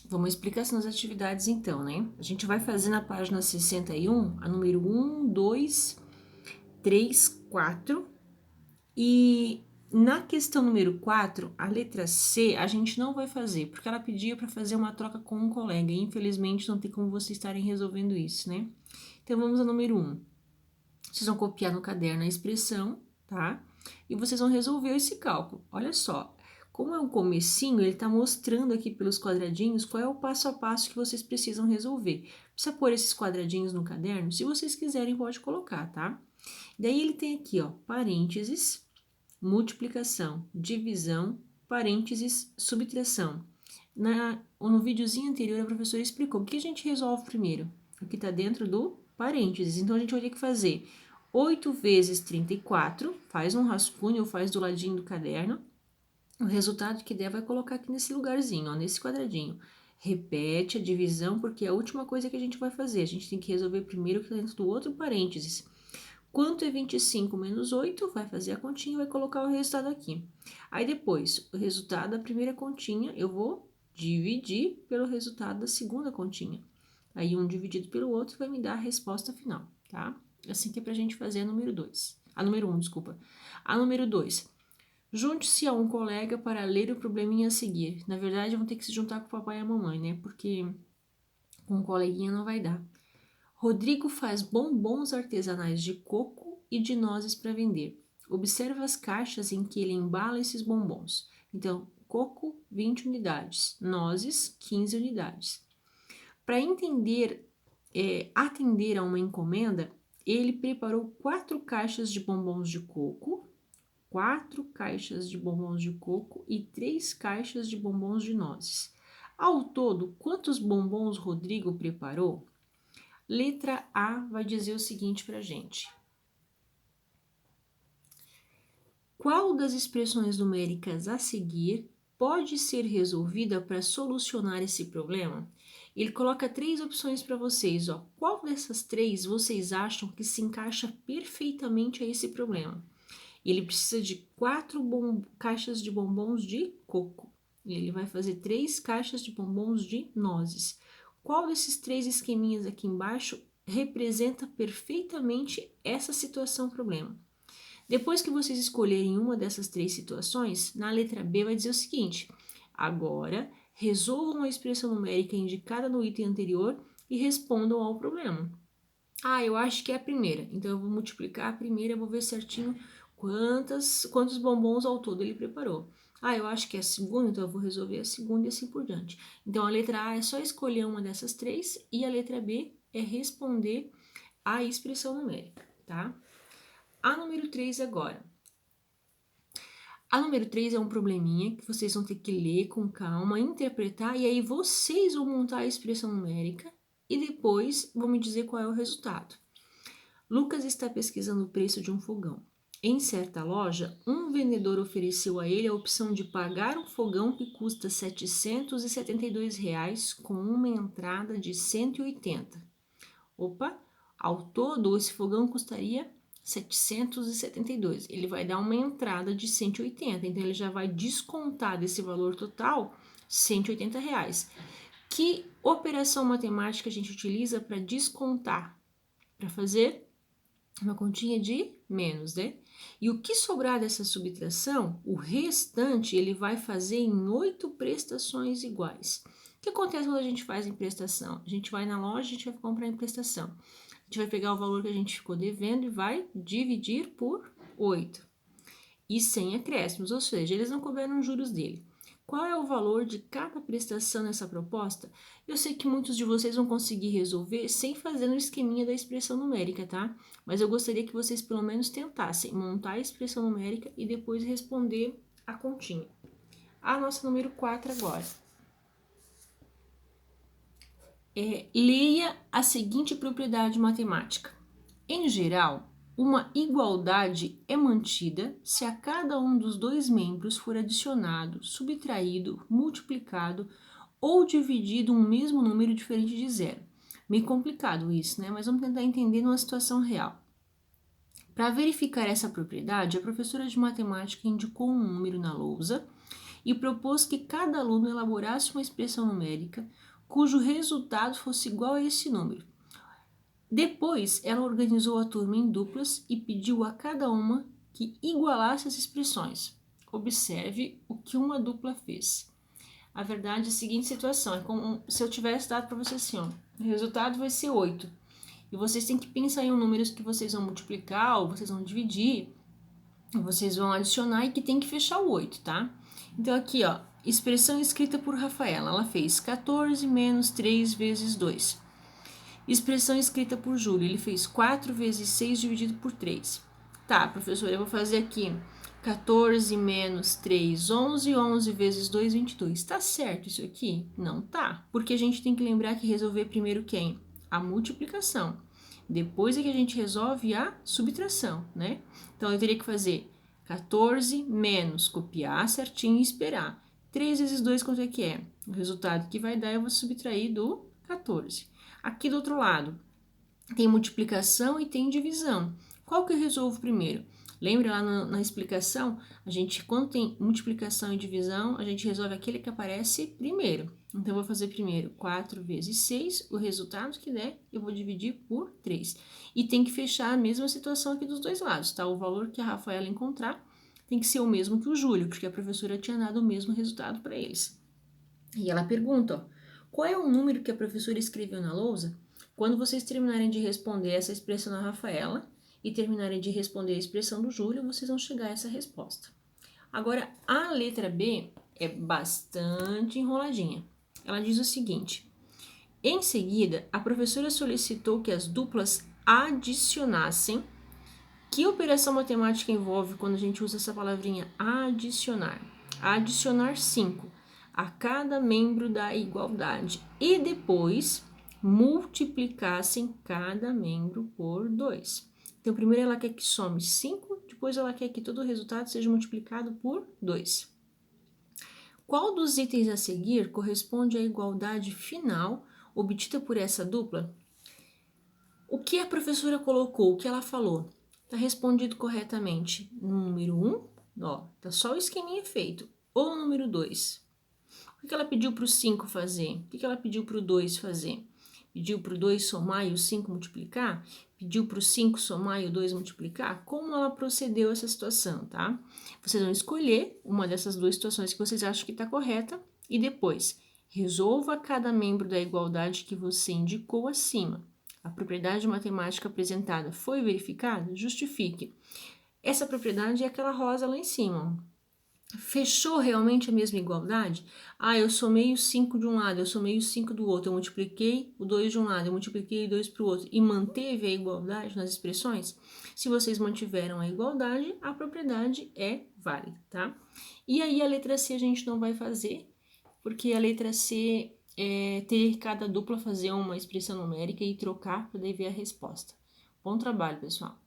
Vamos explicar as atividades então, né? A gente vai fazer na página 61, a número 1, 2, 3, 4. E na questão número 4, a letra C, a gente não vai fazer, porque ela pedia para fazer uma troca com um colega. E infelizmente não tem como vocês estarem resolvendo isso, né? Então vamos ao número 1. Vocês vão copiar no caderno a expressão, tá? E vocês vão resolver esse cálculo. Olha só, como é um comecinho, ele está mostrando aqui pelos quadradinhos qual é o passo a passo que vocês precisam resolver. Precisa pôr esses quadradinhos no caderno? Se vocês quiserem, pode colocar, tá? Daí ele tem aqui, ó, parênteses, multiplicação, divisão, parênteses, subtração. No videozinho anterior, a professora explicou o que a gente resolve primeiro. O que está dentro do parênteses. Então, a gente vai ter que fazer 8 vezes 34, faz um rascunho ou faz do ladinho do caderno. O resultado que der vai colocar aqui nesse lugarzinho, ó, nesse quadradinho. Repete a divisão, porque é a última coisa que a gente vai fazer. A gente tem que resolver primeiro o que está dentro do outro parênteses. Quanto é 25 menos 8? Vai fazer a continha e vai colocar o resultado aqui. Aí depois, o resultado da primeira continha, eu vou dividir pelo resultado da segunda continha. Aí um dividido pelo outro vai me dar a resposta final, tá? Assim que é pra gente fazer a número 2. A número 1, desculpa. A número 2. Junte-se a um colega para ler o probleminha a seguir. Na verdade, vão ter que se juntar com o papai e a mamãe, né? Porque com um coleguinha não vai dar. Rodrigo faz bombons artesanais de coco e de nozes para vender. Observa as caixas em que ele embala esses bombons. Então, coco, 20 unidades, nozes, 15 unidades. Para atender a uma encomenda, ele preparou 4 caixas de bombons de coco, 4 caixas de bombons de coco e 3 caixas de bombons de nozes. Ao todo, quantos bombons Rodrigo preparou? Letra A vai dizer o seguinte para a gente. Qual das expressões numéricas a seguir pode ser resolvida para solucionar esse problema? Ele coloca 3 opções para vocês. Ó. Qual dessas 3 vocês acham que se encaixa perfeitamente a esse problema? Ele precisa de 4 caixas de bombons de coco. Ele vai fazer 3 caixas de bombons de nozes. Qual desses 3 esqueminhas aqui embaixo representa perfeitamente essa situação problema? Depois que vocês escolherem uma dessas 3 situações, na letra B vai dizer o seguinte: agora resolvam a expressão numérica indicada no item anterior e respondam ao problema. Ah, eu acho que é a primeira, então eu vou multiplicar a primeira, eu vou ver certinho quantos bombons ao todo ele preparou. Ah, eu acho que é a segunda, então eu vou resolver a segunda e assim por diante. Então a letra A é só escolher uma dessas 3 e a letra B é responder a expressão numérica, tá? A número 3 agora. A número 3 é um probleminha que vocês vão ter que ler com calma, interpretar, e aí vocês vão montar a expressão numérica e depois vão me dizer qual é o resultado. Lucas está pesquisando o preço de um fogão. Em certa loja, um vendedor ofereceu a ele a opção de pagar um fogão que custa R$ 772 com uma entrada de 180. Opa, ao todo esse fogão custaria 772. Ele vai dar uma entrada de 180, então ele já vai descontar desse valor total R$ 180. Que operação matemática a gente utiliza para descontar? Para fazer uma continha de menos, né? E o que sobrar dessa subtração, o restante ele vai fazer em 8 prestações iguais. O que acontece quando a gente faz em prestação? A gente vai na loja, a gente vai comprar em prestação. A gente vai pegar o valor que a gente ficou devendo e vai dividir por 8. E sem acréscimos, ou seja, eles não cobraram juros dele. Qual é o valor de cada prestação nessa proposta? Eu sei que muitos de vocês vão conseguir resolver sem fazer no esqueminha da expressão numérica, tá? Mas eu gostaria que vocês pelo menos tentassem montar a expressão numérica e depois responder a continha. A nossa número 4 agora. Leia a seguinte propriedade matemática. Em geral, uma igualdade é mantida se a cada um dos dois membros for adicionado, subtraído, multiplicado ou dividido um mesmo número diferente de zero. Meio complicado isso, né? Mas vamos tentar entender numa situação real. Para verificar essa propriedade, a professora de matemática indicou um número na lousa e propôs que cada aluno elaborasse uma expressão numérica cujo resultado fosse igual a esse número. Depois, ela organizou a turma em duplas e pediu a cada uma que igualasse as expressões. Observe o que uma dupla fez. A verdade é a seguinte situação, é como se eu tivesse dado para vocês assim, ó, o resultado vai ser 8. E vocês têm que pensar em números que vocês vão multiplicar ou vocês vão dividir, ou vocês vão adicionar e que tem que fechar o 8, tá? Então aqui, ó, expressão escrita por Rafaela, ela fez 14 menos 3 vezes 2. Expressão escrita por Júlio, ele fez 4 vezes 6 dividido por 3. Tá, professora, eu vou fazer aqui 14 menos 3, 11, 11 vezes 2, 22. Tá certo isso aqui? Não tá, porque a gente tem que lembrar que resolver primeiro quem? A multiplicação. Depois é que a gente resolve a subtração, né? Então, eu teria que fazer 14 menos, copiar certinho e esperar. 3 vezes 2, quanto é que é? O resultado que vai dar, eu vou subtrair do 14. Aqui do outro lado, tem multiplicação e tem divisão. Qual que eu resolvo primeiro? Lembra lá na explicação, quando tem multiplicação e divisão, a gente resolve aquele que aparece primeiro. Então, eu vou fazer primeiro 4 vezes 6, o resultado que der, eu vou dividir por 3. E tem que fechar a mesma situação aqui dos dois lados, tá? O valor que a Rafaela encontrar tem que ser o mesmo que o Júlio, porque a professora tinha dado o mesmo resultado para eles. E ela pergunta, ó, qual é o número que a professora escreveu na lousa? Quando vocês terminarem de responder essa expressão da Rafaela e terminarem de responder a expressão do Júlio, vocês vão chegar a essa resposta. Agora, a letra B é bastante enroladinha. Ela diz o seguinte: em seguida, a professora solicitou que as duplas adicionassem. Que operação matemática envolve quando a gente usa essa palavrinha adicionar? Adicionar 5 a cada membro da igualdade e depois multiplicassem cada membro por 2. Então, primeiro ela quer que some 5, depois ela quer que todo o resultado seja multiplicado por 2. Qual dos itens a seguir corresponde à igualdade final obtida por essa dupla? O que a professora colocou, o que ela falou? Está respondido corretamente no número 1, ó, tá só o esqueminha feito. Ou no número 2. O que ela pediu para o 5 fazer? O que ela pediu para o 2 fazer? Pediu para o 2 somar e o 5 multiplicar? Pediu para o 5 somar e o 2 multiplicar? Como ela procedeu essa situação, tá? Vocês vão escolher uma dessas duas situações que vocês acham que está correta e depois resolva cada membro da igualdade que você indicou acima. A propriedade matemática apresentada foi verificada? Justifique. Essa propriedade é aquela rosa lá em cima. Fechou realmente a mesma igualdade? Ah, eu somei o 5 de um lado, eu somei o 5 do outro, eu multipliquei o 2 de um lado, eu multipliquei o 2 para o outro e manteve a igualdade nas expressões? Se vocês mantiveram a igualdade, a propriedade é válida, tá? E aí a letra C a gente não vai fazer, porque a letra C é ter cada dupla fazer uma expressão numérica e trocar para daí ver a resposta. Bom trabalho, pessoal!